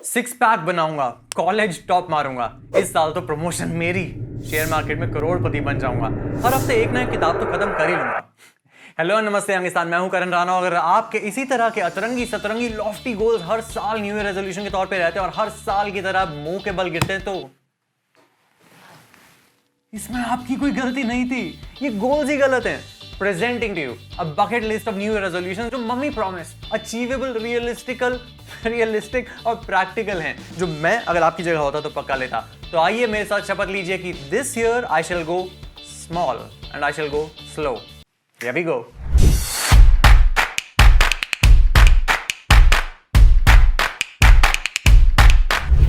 Six pack बनाऊंगा, college top मारूंगा, इस साल तो प्रमोशन मेरी, शेयर मार्केट में करोड़पति बन जाऊंगा, हर हफ्ते एक नया किताब तो खत्म कर ही लूंगा। हेलो नमस्ते अंगिस्तान, मैं हूं करण राणा। अगर आपके इसी तरह के अतरंगी सतरंगी लॉफ्टी गोल्स हर साल न्यू ईयर रेजोल्यूशन के तौर पे रहते हैं और हर साल की तरह मुंह के बल गिरते हैं, तो इसमें आपकी कोई गलती नहीं थी, ये गोल्स ही गलत हैं। Presenting to you a bucket list of new year resolutions जो मम्मी प्रॉमिस, अचीवेबल, रियलिस्टिक और प्रैक्टिकल हैं, जो मैं अगर आपकी जगह होता तो पक्का लेता। तो आइए मेरे साथ शपथ लीजिए कि this year I shall go small and I shall go slow. Here we go.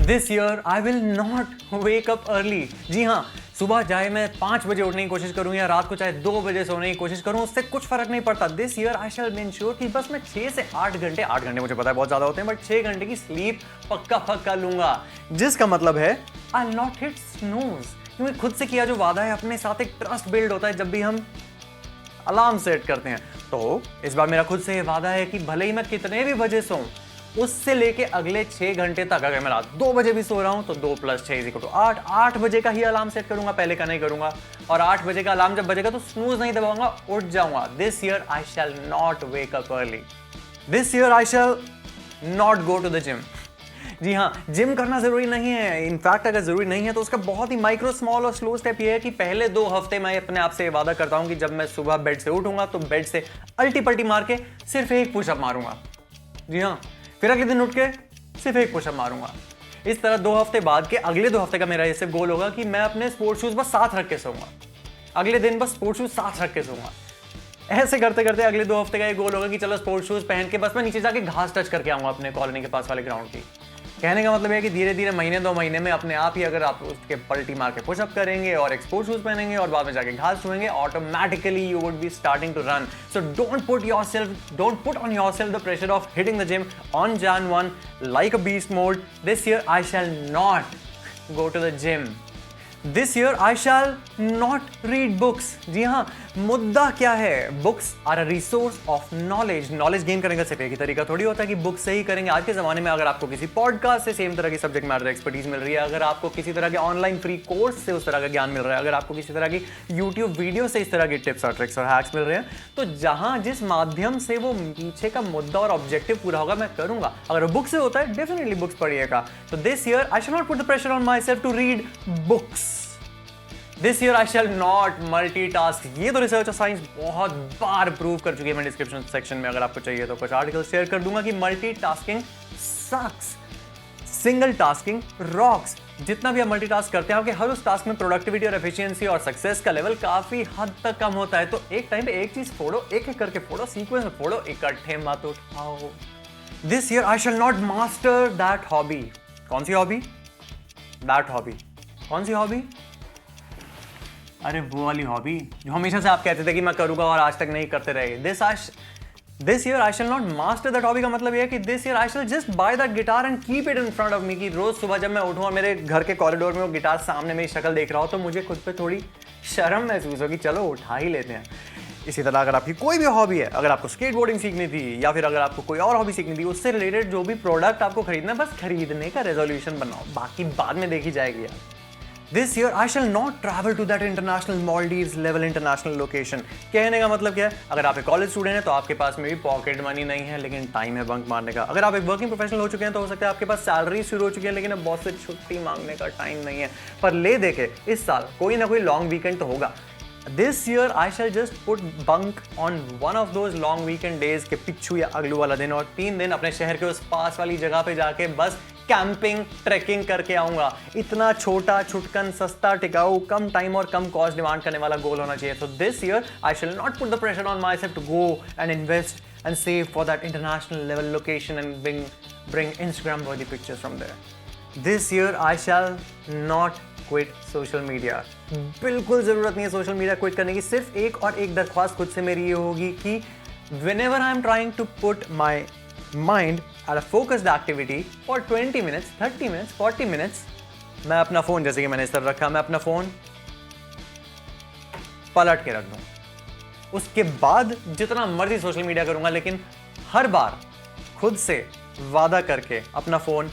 This year I will not wake up early. जी हाँ, सुबह चाहे मैं 5 बजे उठने की कोशिश करूं या रात को चाहे 2 बजे सोने की कोशिश करूं, उससे कुछ फर्क नहीं पड़ता। दिस ईयर आई शैल मेंश्योर कि बस मैं 6 से 8 घंटे, 8 घंटे मुझे पता है बहुत ज्यादा होते हैं, बट 6 घंटे की स्लीप पक्का लूंगा। जिसका मतलब है आई विल नॉट हिट स्नूज। क्योंकि खुद से किया जो वादा है, अपने साथ एक ट्रस्ट बिल्ड होता है जब भी हम अलार्म सेट करते हैं। तो इस बार मेरा खुद से ये वादा है कि भले ही मैं कितने भी बजे सोऊं, उससे लेके अगले 6 घंटे तक, अगर मैं रात 2 बजे भी सो रहा हूं तो 2 + 6 = 8। 8 बजे का ही अलार्म सेट करूंगा, पहले का नहीं करूंगा। और 8 बजे का अलार्म जब बजेगा तो स्नूज नहीं दबाऊंगा, उठ जाऊंगा। This year I shall not wake up early. This year I shall not go to the gym. जी हाँ, जिम करना जरूरी नहीं है। इनफैक्ट अगर जरूरी नहीं है तो उसका बहुत ही माइक्रो, स्मॉल और स्लो स्टेप ये है कि पहले 2 हफ्ते मैं अपने आप से ये वादा करता हूं कि जब मैं सुबह बेड से उठूंगा तो बेड से अल्टी पल्टी मार के सिर्फ 1 पुशअप मारूंगा। जी हाँ, फिर अगले दिन उठ के सिर्फ 1 पुशअप मारूंगा। इस तरह 2 हफ्ते बाद के अगले 2 हफ्ते का मेरा ये सिर्फ गोल होगा कि मैं अपने स्पोर्ट्स शूज बस साथ रख के सोऊंगा। अगले दिन बस स्पोर्ट्स शूज साथ रख के सोऊंगा। ऐसे करते करते अगले 2 हफ्ते का ये गोल होगा कि चलो स्पोर्ट्स शूज पहन के बस मैं नीचे जाके घास टच करके आऊंगा अपने कॉलोनी के पास वाले ग्राउंड की। कहने का मतलब है कि धीरे धीरे महीने 2 महीने में अपने आप ही अगर आप उसके पलटी मार के पुशअप करेंगे और एक स्पोर्ट्स शूज पहनेंगे और बाद में जाके घास छुएंगे, automatically you would be starting to run. So don't put on yourself the pressure of hitting the gym on Jan 1 like a beast mode. This year I shall not go to the gym. This year I shall not read books. जी हाँ, मुद्दा क्या है? Books are a resource of knowledge. Knowledge gain करने का सिर्फ एक ही तरीका थोड़ी होता है कि बुक्स से ही करेंगे। आज के जमाने में अगर आपको किसी पॉडकास्ट से सेम तरह की सब्जेक्ट मैटर एक्सपर्टीज मिल रही है, अगर आपको किसी तरह के ऑनलाइन फ्री कोर्स से उस तरह का ज्ञान मिल रहा है, अगर आपको किसी तरह की यूट्यूब वीडियो से इस तरह की टिप्स और ट्रिक्स और हैक्स मिल रहे हैं, तो जहां जिस माध्यम से वो पीछे का मुद्दा और ऑब्जेक्टिव पूरा होगा मैं करूंगा। अगर वो बुक से होता है, डेफिनेटली बुक्स पढ़िएगा। तो this year I shall not put the pressure on myself to read books. This year I shall not multitask. ये तो रिसर्च और साइंस बहुत बार प्रूव कर चुकी है। मैं डिस्क्रिप्शन सेक्शन में अगर आपको चाहिए तो कुछ आर्टिकल शेयर कर दूंगा कि मल्टीटास्किंग सक्स, सिंगल टास्किंग रॉक्स। जितना भी आप मल्टीटास्क करते हैं, आपके हर उस टास्क में प्रोडक्टिविटी और एफिशिएंसी और सक्सेस का लेवल काफी हद तक कम होता है। तो एक टाइम पे एक चीज फोड़ो, एक एक करके फोड़ो, सीक्वेंस में फोड़ो, इकट्ठे मत उठाओ। This year I shall not master that hobby. कौन सी हॉबी? That hobby. कौन सी हॉबी? अरे वो वाली हॉबी जो हमेशा से आप कहते थे कि मैं करूंगा और आज तक नहीं करते रहे। This year I shall not master that hobby का मतलब ये है कि this year I shall just buy that guitar and keep it in front of me. कि रोज सुबह जब मैं उठूं और मेरे घर के कॉरिडोर में वो गिटार सामने मेरी शक्ल देख रहा हो तो मुझे खुद पे थोड़ी शर्म महसूस हो कि चलो उठा ही लेते हैं। इसी तरह अगर आपकी कोई भी हॉबी है, अगर आपको स्केटबोर्डिंग सीखनी थी या फिर अगर आपको कोई और हॉबी सीखनी थी, उससे रिलेटेड जो भी प्रोडक्ट आपको खरीदना है, बस खरीदने का रेजोल्यूशन बनाओ, बाकी बाद में देखी जाएगी यार। This year I shall not travel to that international Maldives level international location। कहने का मतलब क्या है? अगर आप एक कॉलेज स्टूडेंट हैं तो आपके पास में भी पॉकेट मनी नहीं है लेकिन टाइम है बंक मारने का। अगर आप एक वर्किंग प्रोफेशनल हो चुके हैं तो हो सकता है आपके पास सैलरी शुरू हो चुकी है लेकिन अब बॉस से छुट्टी मांगने का टाइम नहीं है। पर ले देखे इस साल कोई ना कोई लॉन्ग वीकेंड तो होगा। This year I shall just put bunk on one of those long weekend days के पिछू या अगलू वाला दिन, और 3 दिन अपने शहर के उस पास वाली जगह पे जाके बस कैंपिंग ट्रैकिंग करके आऊंगा। इतना छोटा, छुटकन, सस्ता, टिकाऊ, कम टाइम और कम कॉस्ट डिमांड करने वाला गोल होना चाहिए। So this year I shall not put the pressure on myself to go and invest and save for that international level location and bring Instagram worthy pictures from there. This year I shall not quit social media. बिल्कुल जरूरत नहीं है social media quit करने की। सिर्फ एक और एक दरख्वास्त खुद से मेरी ये होगी कि whenever I am trying to put my mind at a focused activity for 20 minutes, 30 minutes, 40 minutes, मैं अपना फोन, जैसे कि मैंने इस तरह रखा, मैं अपना फोन पलट के रख दूं। उसके बाद जितना मर्जी सोशल मीडिया करूंगा, लेकिन हर बार खुद से वादा करके अपना फोन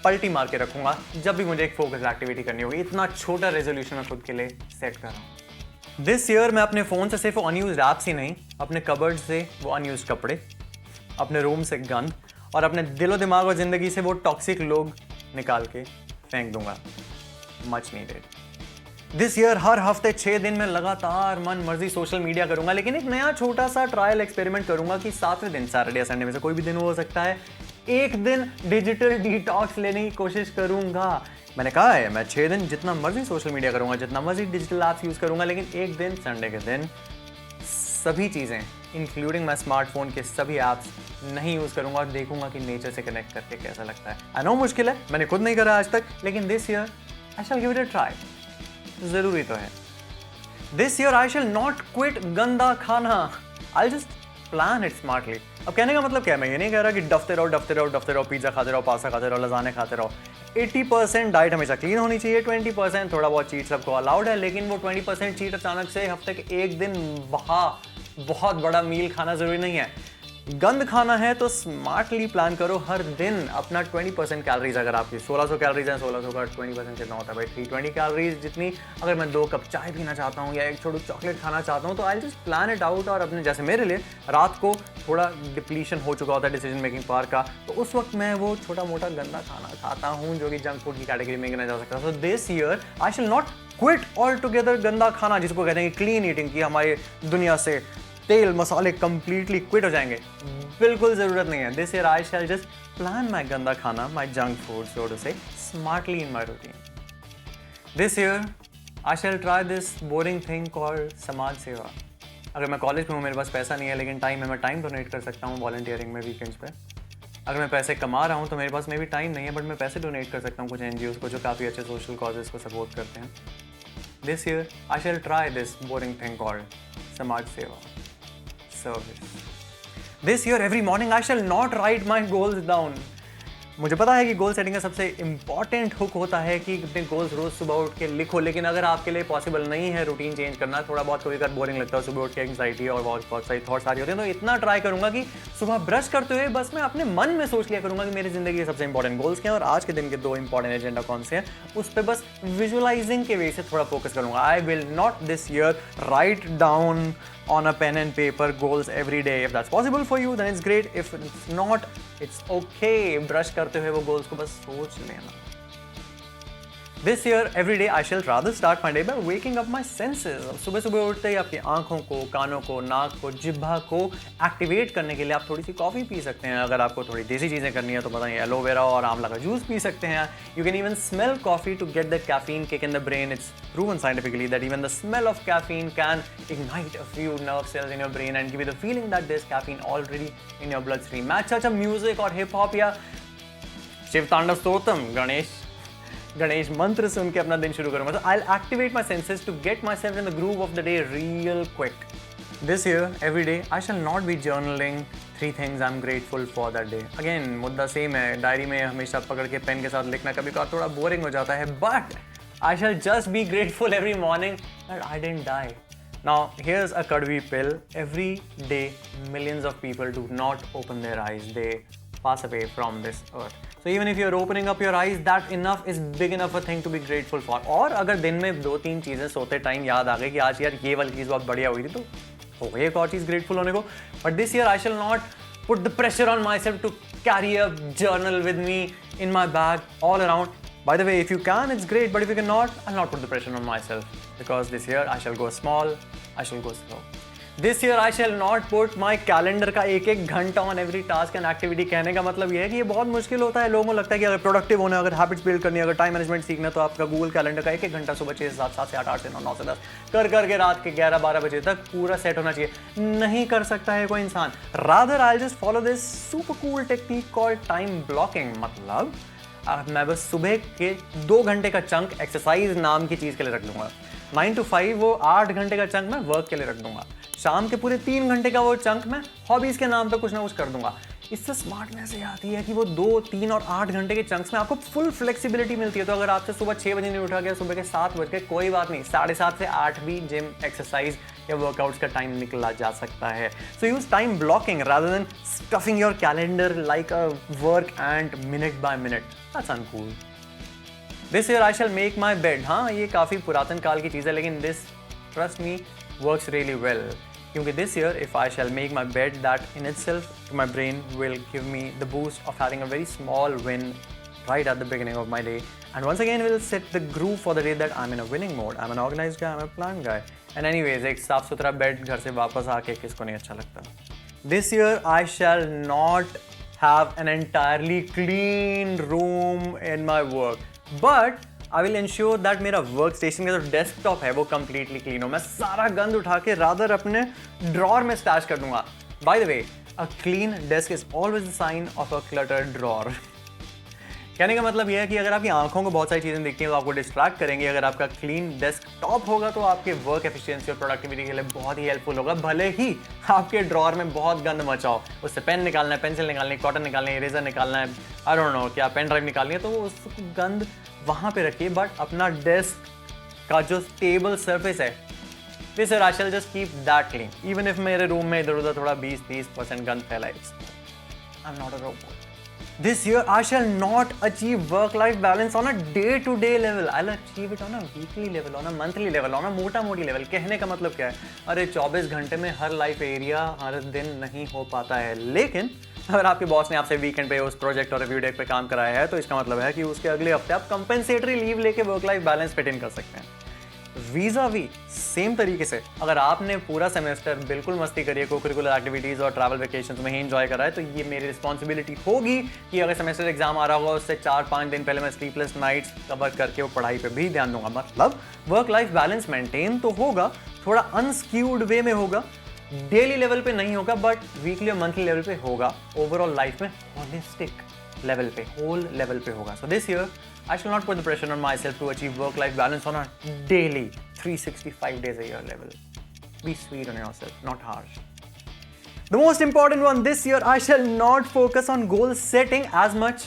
पलटी मार के रखूंगा जब भी मुझे एक फोकस एक्टिविटी करनी होगी। इतना छोटा रेजोल्यूशन मैं खुद के लिए सेट कर रहा हूँ। दिस ईयर मैं अपने फ़ोन से सिर्फ अनयूज्ड ऐप्स ही नहीं, अपने कबर्ड से वो अनयूज्ड कपड़े, अपने रूम से गंद और अपने दिलो दिमाग और ज़िंदगी से वो टॉक्सिक लोग निकाल के फेंक दूंगा। Much needed. दिस ईयर हर हफ्ते 6 दिन में लगातार मन मर्जी सोशल मीडिया करूंगा, लेकिन एक नया छोटा सा ट्रायल एक्सपेरिमेंट करूंगा कि 7वें दिन, सैटरडे या संडे में से कोई भी दिन हो सकता है, एक दिन डिजिटल डिटॉक्स लेने की कोशिश करूंगा। मैंने कहा है मैं 6 दिन जितना मर्जी सोशल मीडिया करूंगा, जितना मर्जी डिजिटल ऐप्स यूज करूंगा, लेकिन एक दिन संडे के दिन सभी चीज़ें इंक्लूडिंग माई स्मार्टफोन के सभी ऐप्स नहीं यूज़ करूंगा और देखूंगा कि नेचर से कनेक्ट करके कैसा लगता है। आई नो मुश्किल है, मैंने खुद नहीं करा आज तक, लेकिन this year I shell give it a try. जरूरी तो है। This year I shall not quit गंदा खाना, I just plan it smartly. अब कहने का मतलब क्या है, मैं ये नहीं कह रहा कि डफते रहो, पिज्जा खाते रहो, पास्ता खाते रहो, लजाने खाते रहो। 80% डाइट हमेशा क्लीन होनी चाहिए, 20% थोड़ा बहुत चीट सबको अलाउड है, लेकिन वो 20% चीट अचानक से हफ्ते के एक दिन बहुत बड़ा मील खाना जरूरी नहीं है। गंद खाना है तो स्मार्टली प्लान करो, हर दिन अपना 20% कैलोरीज, अगर आपकी 1600 कैलोरीज हैं, 1600 का 20% कितना होता है भाई, 320 कैलोरीज जितनी। अगर मैं 2 कप चाय पीना चाहता हूँ या एक छोटू चॉकलेट खाना चाहता हूँ, तो I just plan it out. और अपने जैसे मेरे लिए रात को थोड़ा डिप्लीशन हो चुका होता है डिसीजन मेकिंग पावर का, तो उस वक्त मैं वो छोटा मोटा गंदा खाना खाता हूँ जो कि जंक फूड की कैटेगरी में गिना जा सकता है। So this year I shall not quit all together गंदा खाना, जिसको कहते हैं क्लीन ईटिंग, की हमारी दुनिया से तेल मसाले कंप्लीटली क्विट हो जाएंगे, बिल्कुल जरूरत नहीं है। This year I shall just plan my गंदा खाना, my junk food so to say, smartly in my routine. This year I shall try this boring thing called samaj seva. अगर मैं कॉलेज में हूँ, मेरे पास पैसा नहीं है, लेकिन टाइम है, मैं टाइम डोनेट कर सकता हूँ वॉलंटियरिंग में वीकेंड्स पे। अगर मैं पैसे कमा रहा हूँ तो मेरे पास में भी टाइम नहीं है, बट मैं पैसे डोनेट कर सकता हूँ कुछ NGOs को जो काफ़ी अच्छे सोशल कॉजेज़ को सपोर्ट करते हैं। This year I shall try this boring thing called samaj seva, service. This year every morning I shall not write my goals down. मुझे पता है कि गोल सेटिंग का सबसे इंपॉर्टेंट हुक होता है कि अपने गोल्स रोज सुबह उठ के लिखो, लेकिन अगर आपके लिए पॉसिबल नहीं है रूटीन चेंज करना, थोड़ा बहुत कभी कभी बोरिंग लगता है, सुबह उठ के एंग्जाइटी और बहुत सारी थॉट्स आ रही होते हैं, तो इतना ट्राई करूंगा कि सुबह ब्रश करते हुए बस मैं अपने मन में सोच लिया करूंगा कि मेरी जिंदगी के सबसे इंपॉर्टेंट गोल्स क्या हैं और आज के दिन के 2 इंपॉर्टेंट एजेंडा कौन से हैं, उस पर बस विजुअलाइजिंग के वे से थोड़ा फोकस करूंगा। आई will not this year write down on a pen and paper goals every day. If that's possible for you, then it's great. If it's not, it's okay. Brush करते हुए वो goals को बस सोच लेना। This year, every day, I shall rather start my day by waking up my senses. सुबह सुबह उठते ही आपकी आंखों को, कानों को, नाक को, जिह्वा को एक्टिवेट करने के लिए आप थोड़ी सी कॉफ़ी पी सकते हैं। अगर आपको थोड़ी देसी चीज़ें करनी है तो बताइए, एलोवेरा और आंवला का जूस पी सकते हैं। You can even smell coffee to get that caffeine kick in the brain. It's proven scientifically that even the smell of caffeine can ignite a few nerve cells in your brain and give you the feeling that there's caffeine already in your bloodstream. मैं अच्छा music और hip hop या शिव तांडव स्तोत्रम, गणेश मंत्र सुन के अपना दिन शुरू करूंगा। So I'll activate my senses to get myself in the groove of the day real quick. This year, every day, I shall not be journaling 3 things I'm grateful for that day. Again, मुद्दा same है, diary में हमेशा पकड़ के pen के साथ लिखना कभी कभार थोड़ा बोरिंग हो जाता है, but I shall just be grateful every morning that I didn't die. Now, here's a kadwi pill. Every day, millions of people do not open their eyes. They pass away from this earth. So even if you're opening up your eyes, that enough is big enough a thing to be grateful for. और अगर दिन में 2-3 चीज़ें सोते time याद आ गई कि आज यार ये वाली चीज़ बहुत बढ़िया हुई थी, तो हो गई एक और चीज़ ग्रेटफुल होने को। But this year I shall not put the pressure on myself to carry a journal with me in my bag all around. By the way, if you can, it's great. But if you cannot, I'll not put the pressure on myself. Because this year I shall go small, I shall go slow. This year I shall not put my calendar का एक घंटा on every task and activity। कहने का मतलब ये है कि ये बहुत मुश्किल होता है। लोगों को लगता है कि अगर प्रोडक्टिव होना है, अगर हैबिट्स बिल्ड करनी है, अगर टाइम मैनेजमेंट सीखना है, तो आपका गूगल कैलेंडर का एक घंटा सुबह 6 से 7, 7 से 8, 8 से 9, 9 से 10 करके रात के 11-12 बजे तक पूरा सेट होना चाहिए। नहीं कर सकता है कोई इंसान। Rather I just follow this super cool technique called time blocking. मतलब मैं बस सुबह के 2 घंटे का चंक एक्सरसाइज नाम की चीज़ के लिए रख दूंगा। 9 to 5 वो 8 घंटे का चंक मैं वर्क के लिए रख दूंगा। शाम के पूरे 3 घंटे का वो चंक मैं हॉबीज के नाम पे कुछ ना कुछ कर दूंगा। इससे स्मार्टनेस ये आती है कि वो 2, 3 और 8 घंटे के चंक्स में आपको फुल फ्लेक्सिबिलिटी मिलती है। तो अगर आपसे सुबह 6 बजे नहीं उठा गया, सुबह के 7 बज के, कोई बात नहीं, 7:30 से 8 भी जिम, एक्सरसाइज या वर्कआउट्स का टाइम निकला जा सकता है। So use time blocking rather than stuffing your calendar like a work and minute by minute. That's uncool. This year I shall make my bed. हाँ, ये काफ़ी पुरातन काल की चीज़ है, लेकिन this trust me works really well. क्योंकि this year if I shall make my bed, that in itself to my brain will give me the boost of having a very small win right at the beginning of my day, and once again will set the groove for the day that I'm in a winning mode. I'm an organized guy, I'm a planned guy, and anyways एक साफ सुथरा bed घर से वापस आके किसको नहीं अच्छा लगता। This year I shall not have an entirely clean room in my work, but I will ensure that मेरा वर्क स्टेशन का जो डेस्कटॉप है वो कंप्लीटली क्लीन हो। मैं सारा गंद उठा के रादर अपने ड्रॉर में स्टैश कर दूंगा। By the way, a clean desk is always the sign of a cluttered drawer. कहने का मतलब यह है कि अगर आपकी आंखों को बहुत सारी चीज़ें दिखती हैं तो आपको डिस्ट्रैक्ट करेंगे। अगर आपका क्लीन डेस्कटॉप होगा तो आपके वर्क एफिशिएंसी और प्रोडक्टिविटी के लिए बहुत ही हेल्पफुल होगा। भले ही आपके ड्रॉर में बहुत गंद मचा हो, उससे पेन निकालना है, पेंसिल निकालनी है, कॉटन निकालनी है, इरेजर निकालना है, आई डोंट नो क्या पेन ड्राइव निकालनी है, तो उस गंद वहाँ पे रखिए। बट अपना डेस्क का जो स्टेबल सर्फेस है, this year I shall just keep that clean, even if मेरे रूम में इधर उधर थोड़ा 20-30% गंद फैला है। I am not a robot. This year, I shall not achieve work-life balance on a day-to-day level. I'll achieve it on a weekly level, on a monthly level, on a मोटा-मोटी level. कहने का मतलब क्या है? अरे 24 घंटे में हर life area हर दिन नहीं हो पाता है, लेकिन अगर आपके बॉस ने आपसे वीकेंड पे उस प्रोजेक्ट और रिव्यू डेट पे काम कराया है तो इसका मतलब है कि उसके अगले हफ्ते आप कंपेंसेटरी लीव लेके work life balance fit in कर सकते हैं। वीजा भी सेम तरीके से अगर आपने पूरा सेमेस्टर बिल्कुल मस्ती करी है, को-करिकुलर एक्टिविटीज़ और ट्रैवल वेकेशंस में ही एंजॉय करा है, तो ये मेरी रिस्पॉन्सिबिलिटी होगी कि अगर सेमेस्टर एग्जाम आ रहा होगा उससे 4-5 दिन पहले मैं स्लीपलेस नाइट्स कवर करके वो पढ़ाई पे भी ध्यान दूंगा। मतलब वर्क लाइफ बैलेंस मेंटेन तो होगा, थोड़ा अनस्क्यूड वे में होगा, डेली लेवल पे नहीं होगा, बट वीकली और मंथली लेवल पे होगा। ओवरऑल लाइफ में होलिस्टिक लेवल पे, होल लेवल पे होगा। So this year I shall not put the pressure on myself to achieve work-life balance on a daily 365 days a year level. Be sweet on yourself, not harsh. The most important one this year, I shall not focus on goal setting as much.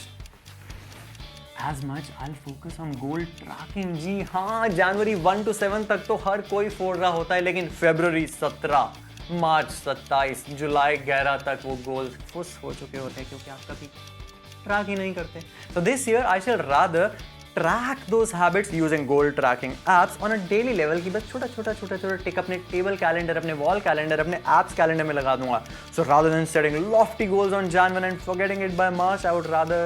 I'll focus on goal tracking. जी हाँ, जनवरी 1 to 7 तक तो हर कोई फोड़ रहा होता है, लेकिन फरवरी 17, मार्च 27, जुलाई 11 तक वो गोल्स फुस हो चुके होते हैं क्योंकि आप कभी ट्रैक ही नहीं करते। So this year I shall rather track those habits using goal tracking apps on a daily level की बस छोटा टिक अपने टेबल कैलेंडर, अपने वॉल कैलेंडर, अपने एप्स कैलेंडर में लगा दूंगा। So rather than setting lofty goals on January and forgetting it by March, I would rather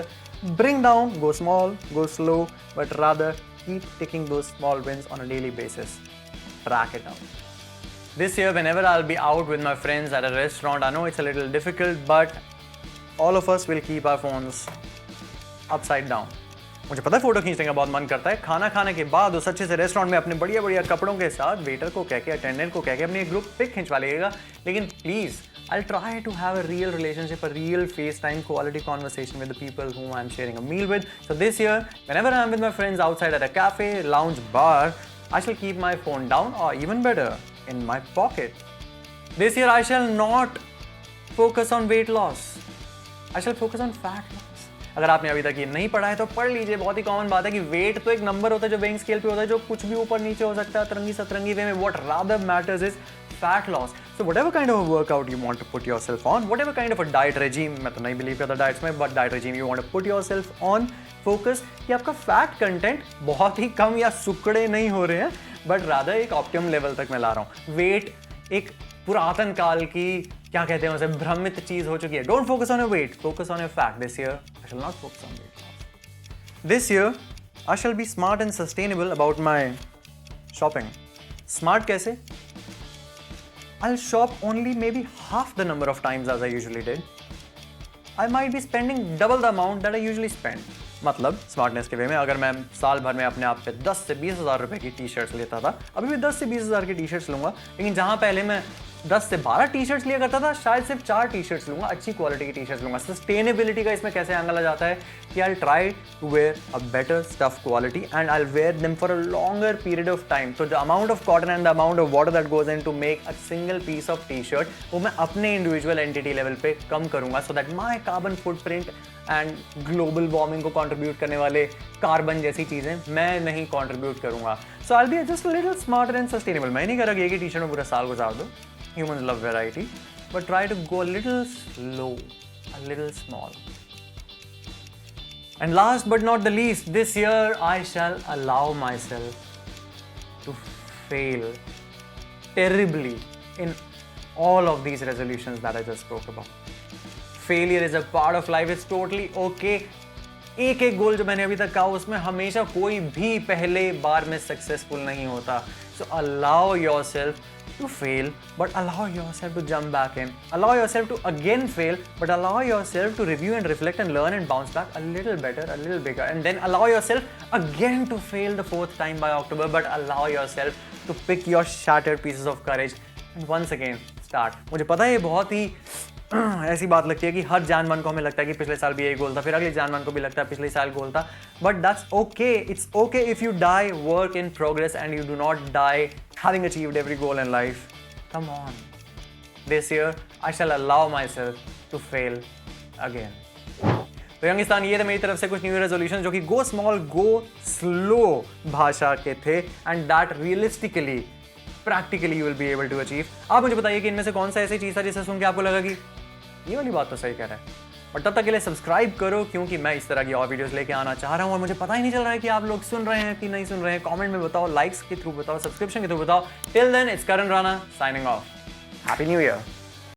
bring down, go small, go slow, but rather keep taking those small wins on a daily basis. Track it out. This year, whenever I'll be out with my friends at a restaurant, I know it's a little difficult, but all of us will keep our phones upside down. मुझे पता है photo खींचने का बहुत मन करता है। खाना खाने के बाद उस अच्छे से रेस्टोरेंट में अपने बढ़िया कपड़ों के साथ वेटर को कह के, अटेंडेंट को कह के अपनी एक ग्रुप पिक खिंचवा लीजिएगा, लेकिन please I'll try to have a real relationship, a real FaceTime quality conversation with the people whom I'm sharing a meal with. So this year, whenever I'm with my friends outside at a cafe, lounge, bar, I shall keep my phone down, or even better, in my pocket. This year I shall not focus on weight loss. I shall focus on fat loss. अगर आपने अभी तक ये नहीं पढ़ा है तो पढ़ लीजिए। बहुत ही कॉमन बात है कि वेट तो एक नंबर होता है जो वेइंग स्केल पे होता है, जो कुछ भी ऊपर नीचे हो सकता है तरंगी सतरंगी वे में। What rather matters is fat loss. So whatever kind of a workout you want to put yourself on, whatever kind of a diet regime, मैं तो नहीं बिलीव करता डाइट्स में, but diet regime you want to put yourself on, focus कि आपका fat content बहुत ही कम या सुकड़े नहीं हो रहे हैं, बट रादर एक ऑप्टिमम लेवल तक मैं ला रहा हूँ। वेट एक पुरातन काल की क्या कहते हैं उसे भ्रमित चीज हो चुकी है। Don't focus on your weight, focus on your fat. This year I shall not focus on weight. This year I shall be smart and sustainable about my shopping. Smart कैसे? I'll shop only maybe half the number of times as I usually did. I might be spending double the amount that I usually spend. मतलब smartness के वे में, अगर मैं साल भर में अपने आप पे 10 से 20 हज़ार रुपए की टी शर्ट्स लेता था, अभी भी 10 से 20 हज़ार की टी शर्ट्स लूँगा, लेकिन जहाँ पहले मैं 10 से 12 टी शर्ट्स लिया करता था, शायद सिर्फ 4 टी शर्ट्स लूँगा, अच्छी क्वालिटी की टी शर्ट्स लूँगा। सस्टेनेबिलिटी का इसमें कैसे एंगल आ जाता है कि I try to wear a better stuff quality and I wear them for a longer period of time. तो the amount of cotton and the amount of water that goes in to make a single piece of T shirt, वो मैं अपने individual entity level पे कम करूँगा, so that my carbon footprint and global warming को contribute करने वाले carbon जैसी चीज़ें मैं नहीं कंट्रीब्यूट करूँगा। So I will be just a little smarter and sustainable. मैं नहीं कह रहा कि एक ही टी शर्ट में पूरा साल गुजार दो, humans love variety, but try to go a little slow, a little small. And last but not the least, this year I shall allow myself to fail terribly in all of these resolutions that I just spoke about. Failure is a part of life, it's totally okay. एक एक गोल जो मैंने अभी तक कहा उसमें हमेशा कोई भी पहले बार में सक्सेसफुल नहीं होता. So allow yourself to fail, but allow yourself to jump back in. Allow yourself to again fail, but allow yourself to review and reflect and learn and bounce back a little better, a little bigger. And then allow yourself again to fail the 4th time by October, but allow yourself to pick your shattered pieces of courage and once again start. मुझे पता है ये बहुत ही ऐसी बात लगती है कि हर जानमान को हमें लगता है कि पिछले साल भी यही गोल था, फिर अगले जानमान को भी लगता है पिछले साल गोल था, but that's okay. It's okay if you die work in progress and you do not die having achieved every goal in life. Come on. This year I shall allow myself to fail again. तो यंगिस्तान, ये थे मेरी तरफ से कुछ new year resolution जो कि गो small go slow भाषा के थे and that realistically practically you will be able to achieve. आप मुझे बताइए कि इनमें से कौन सा ऐसी चीज़ था जिसे सुन के आपको लगा कि ये वाली बात तो सही कह रहा है. और तब तक के लिए सब्सक्राइब करो, क्योंकि मैं इस तरह की और वीडियोस लेके आना चाह रहा हूँ और मुझे पता ही नहीं चल रहा है कि आप लोग सुन रहे हैं कि नहीं सुन रहे हैं. कमेंट में बताओ, लाइक्स के थ्रू बताओ, सब्सक्रिप्शन के थ्रू बताओ. Till then, it's Karan Rana signing off. Happy new year.